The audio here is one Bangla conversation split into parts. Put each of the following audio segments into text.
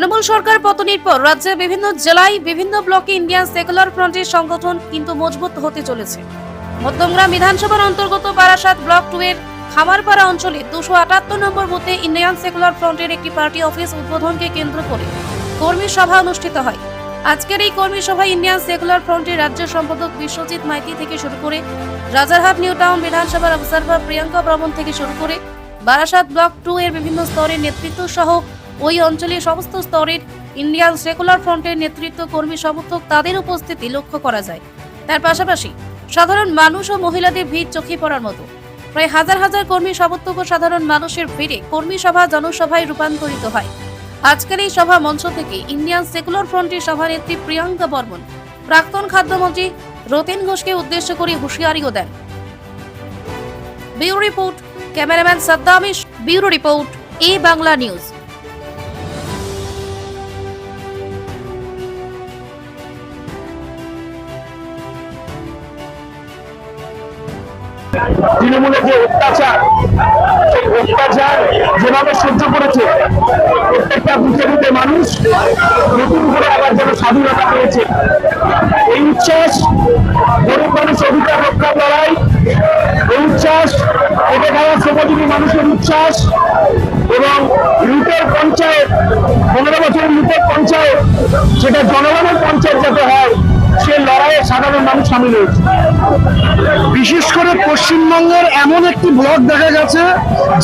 তৃণমূল সরকার পতনের পর রাজ্যের বিভিন্ন জেলায় বিভিন্ন ব্লকে ইন্ডিয়ান সেকুলার ফ্রন্টের সংগঠন কিন্তু মজবুত হতে চলেছে। মধ্যমগ্রাম বিধানসভার অন্তর্গত বারাসাত ব্লক 2 এর খামারপাড়া অঞ্চলে 278 নম্বর বুথে ইন্ডিয়ান সেকুলার ফ্রন্টের একটি পার্টি অফিস উদ্বোধনকে কেন্দ্র করে কর্মী সভা অনুষ্ঠিত হয়। আজকের এই কর্মী সভায় ইন্ডিয়ান সেকুলার ফ্রন্টের রাজ্য সম্পাদক বিশ্বজিৎ মাইতি থেকে শুরু করে রাজারহাট নিউ টাউন বিধানসভার অবজারভার প্রিয়াঙ্কা ব্রাহ্মণ থেকে শুরু করে বারাসাত ব্লক 2 এর বিভিন্ন স্তরের নেতৃত্ব সহ ওই অঞ্চলের সমস্ত স্তরের ইন্ডিয়ান সেকুলার ফ্রন্টের নেতৃত্ব কর্মী সমর্থক তাদের উপস্থিতি লক্ষ্য করা যায়। তার পাশাপাশি সাধারণ মানুষ ও মহিলাদের ভিড় চোখে পড়ার মতো। প্রায় হাজার হাজার কর্মী সমর্থক ও সাধারণ মানুষের ভিড়ে কর্মী সভা জনসভায় রূপান্তরিত হয়। আজকের এই সভা মঞ্চ থেকে ইন্ডিয়ান সেকুলার ফ্রন্টের সভানেত্রী প্রিয়াঙ্কা বর্মন প্রাক্তন খাদ্যমন্ত্রী রতিন ঘোষকে উদ্দেশ্য করে হুঁশিয়ারিও দেন। ব্যুরো রিপোর্ট, ক্যামেরাম্যান সাদ্দামিশ। Bureau report, A Bangla news. তৃণমূলের যে অত্যাচার, সেই অত্যাচার যেভাবে সহ্য করেছে, প্রত্যেকটা বুঝে বুঝে মানুষ নতুন করে আবার যেন স্বাধীনতা পেয়েছে। এই উচ্ছ্বাস গরিব মানুষ অধিকার রক্ষার লড়াই, এই উচ্ছ্বাস খেটে খাওয়া শ্রমজীবী মানুষের উচ্ছ্বাস এবং লুটের পঞ্চায়েত, 15 বছরের লুটের পঞ্চায়েত, সেটা জনগণের পঞ্চায়েত যাতে হয়, সে লড়াইয়ে সাধারণ মানুষ সামিল হয়েছে। বিশেষ করে পশ্চিমবঙ্গের এমন একটি ব্লক দেখা গেছে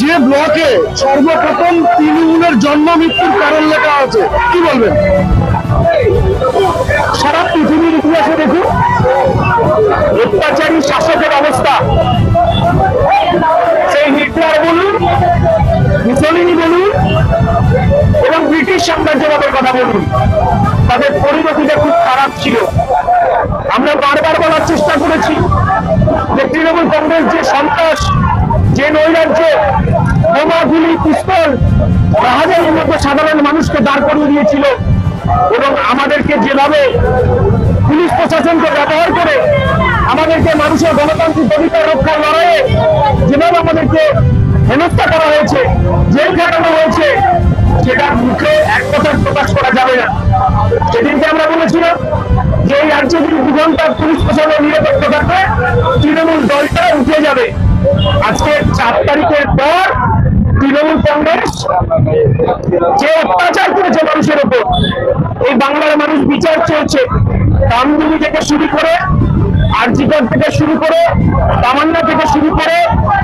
যে ব্লকে সর্বপ্রথম তৃণমূলের জন্ম মৃত্যুর কারণ লেখা আছে, কি বলবেন? সারা পৃথিবীর ইতিহাসে দেখুন, অত্যাচারী শাসকের অবস্থা, সেই হিটলার বলুন, মুসলিনি বলুন এবং ব্রিটিশ সাম্রাজ্যবাদের কথা বলুন, তাদের পরিণতিটা খুব খারাপ ছিল। আমরা বারবার বলার চেষ্টা করেছি যে তৃণমূল কংগ্রেস যে সন্ত্রাস, যে নৈরাজ্য, বোমা, গুলি, পিস্তল, জাহাজের মধ্যে সাধারণ মানুষকে দাঁড় করিয়ে দিয়েছিল এবং আমাদেরকে যেভাবে পুলিশ প্রশাসনকে ব্যবহার করে আমাদেরকে মানুষের গণতান্ত্রিক অধিকার রক্ষার লড়াইয়ে যেভাবে আমাদেরকে হেনস্থা করা হয়েছে, জেল খাটানো হয়েছে, সেটার মুখে এক কথা প্রকাশ করা যাবে না। সেদিনকে আমরা বলেছিলাম যে এই রাজ্যে যদি 2 ঘন্টা পুলিশ প্রশাসনের নিরাপত্তা থাকবে, তৃণমূল দলটা উঠে যাবে। আজকে 4 তারিখের পর তৃণমূল কংগ্রেস যে অত্যাচার করেছে মানুষের উপর, এই বাংলার মানুষ বিচার চেয়েছে। কামদুনি থেকে শুরু করে, আরজিকর থেকে শুরু করে, তামান্না থেকে শুরু করে,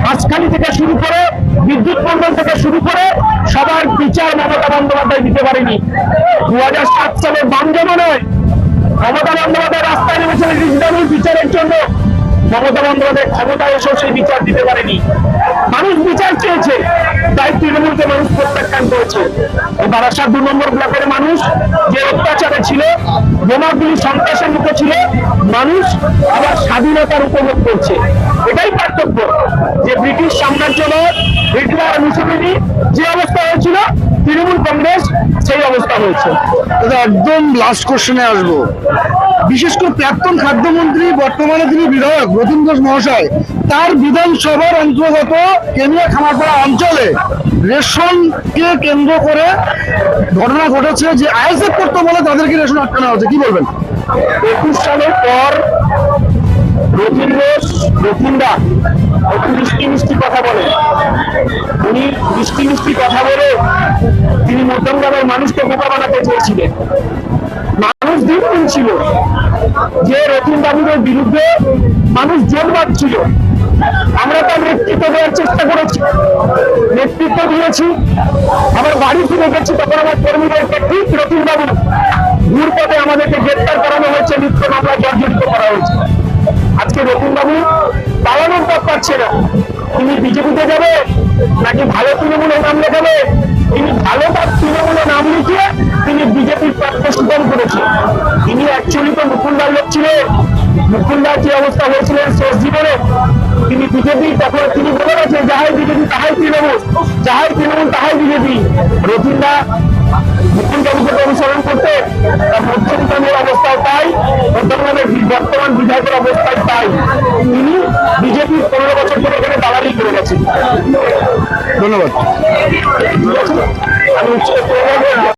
হাঁসখালি থেকে শুরু করে, বিদ্যুৎ মন্ডল থেকে শুরু করে সবার বিচার মমতা বন্দ্যোপাধ্যায় দিতে পারেনি। 2007 সালে বাম জমানায় মমতা বন্দ্যোপাধ্যায় রাস্তায় নেমেছিলেন রিজনাল বিচারের জন্য, মমতা বন্দ্যোপাধ্যায় ক্ষমতায় এসেও সেই বিচার দিতে পারেনি। মানুষ বিচার চেয়েছে, তাই তৃণমূলকে মানুষ প্রত্যাখ্যান করেছে। বারাসাত 2 নম্বর ব্লকের মানুষ যে অত্যাচারে ছিল, বোমাগুলি সন্ত্রাসের মুখে ছিল, মানুষ আবার স্বাধীনতার উপভোগ করছে। এটাই পার্থক্য, যে ব্রিটিশ সাম্রাজ্যবাদ, হিটলার, মুসলিনি যে অবস্থা হয়েছিল, তৃণমূল কংগ্রেস সেই অবস্থা হয়েছে। একদম লাস্ট কোশ্চেনে আসবো। বিশেষ করে প্রাক্তন খাদ্যমন্ত্রী, বর্তমানে তিনি বিধায়ক রতিন ঘোষ মহাশয়, তার বিধানসভার অন্তর্গত কেনিয়া খামারপাড়া অঞ্চলে রেশনকে কেন্দ্র করে ঘটনা ঘটেছে যে আইএসএফ করতে বলে তাদেরকে রেশন আটকানো হচ্ছে, কি বলবেন? 21 সালের পর রতিনদা একটু মিষ্টি মিষ্টি কথা বলে, উনি মিষ্টি মিষ্টি কথা বলে তিনি মধ্যমগ্রামের মানুষকে বোকা বানাতে চেয়েছিলেন। মানুষ দিন ছিল যে রতিন বাবুদের বিরুদ্ধে মানুষ জোট বাঁধছিল। আমরা তার নেতৃত্ব দেওয়ার চেষ্টা করেছি, নেতৃত্ব দিয়েছি। আমার বাড়ি ফিরে গেছি, তখন আমার কর্মীদেরকে ঠিক রতিন বাবু ঘুর পথে আমাদেরকে গ্রেপ্তার করানো হয়েছে, মিথ্যে মামলায় জর্জরিত করা হয়েছে। আজকে রতিন বাবু পালানোর পথ পাচ্ছে না। তিনি বিজেপিতে যাবে নাকি ভালো তৃণমূলে নাম লেখাবে? তিনি ভালো তৃণমূলে নাম লিখিয়ে তিনি বিজেপির প্রার্থী সুগম করেছেন। তিনি অ্যাকচুয়ালি তো মুকুলদার লোক ছিলেন। মুকুলদার যে অবস্থা হয়েছিলেন শেষ জীবনে, তিনি বিজেপি, তখন তিনি বলে গেছেন যাহাই বিজেপি তাহাই তৃণমূল, যাহাই তৃণমূল তাহাই বিজেপি। রতিনদা মুকুলবাবুকে অনুসরণ করতে তার মধ্যমগ্রামের অবস্থাও তাই, মধ্যমগ্রামের বর্তমান বিধায়কের অবস্থায় তাই। তিনি বিজেপির 15 বছর ধরে এখানে দালালি করে গেছেন। ধন্যবাদ। আমি